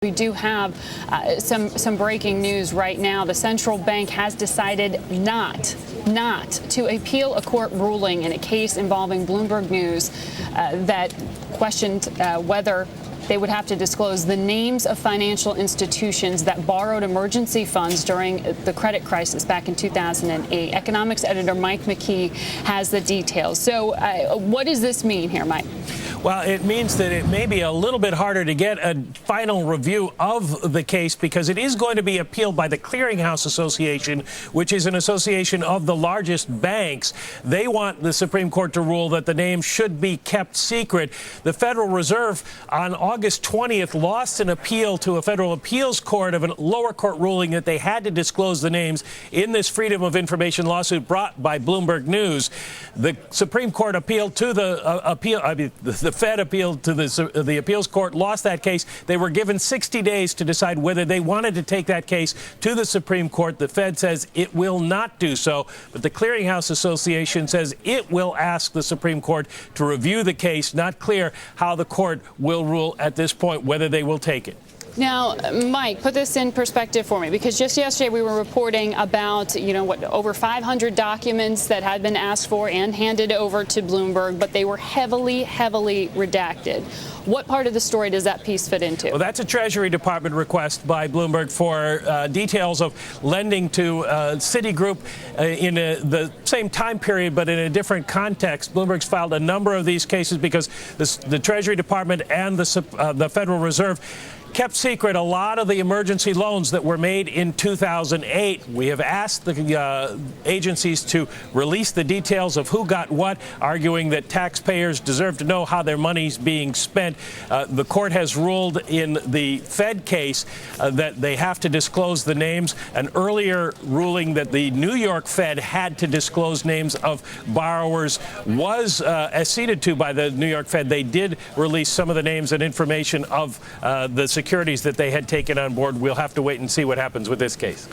We do have some breaking news right now. The central bank has decided not to appeal a court ruling in a case involving Bloomberg News that questioned whether they would have to disclose the names of financial institutions that borrowed emergency funds during the credit crisis back in 2008. Economics editor Mike McKee has the details. So what does this mean here, Mike? Well, it means that it may be a little bit harder to get a final review of the case because it is going to be appealed by the Clearing House Association, which is an association of the largest banks. They want the Supreme Court to rule that the names should be kept secret. The Federal Reserve on August 20th lost an appeal to a federal appeals court of a lower court ruling that they had to disclose the names in this Freedom of Information lawsuit brought by Bloomberg News. The Supreme Court appealed to the Fed appealed to the appeals court, lost that case. They were given 60 days to decide whether they wanted to take that case to the Supreme Court. The Fed says it will not do so, but the Clearing House Association says it will ask the Supreme Court to review the case. Not clear how the court will rule at this point, whether they will take it. Now, Mike, put this in perspective for me, because just yesterday we were reporting about, over 500 documents that had been asked for and handed over to Bloomberg, but they were heavily redacted. What part of the story does that piece fit into? Well, that's a Treasury Department request by Bloomberg for details of lending to Citigroup in the same time period, but in a different context. Bloomberg's filed a number of these cases because the Treasury Department and the Federal Reserve kept secret a lot of the emergency loans that were made in 2008. We have asked the agencies to release the details of who got what, arguing that taxpayers deserve to know how their money's being spent. The court has ruled in the Fed case that they have to disclose the names. An earlier ruling that the New York Fed had to disclose names of borrowers was acceded to by the New York Fed. They did release some of the names and information of the securities that they had taken on board. We'll have to wait and see what happens with this case.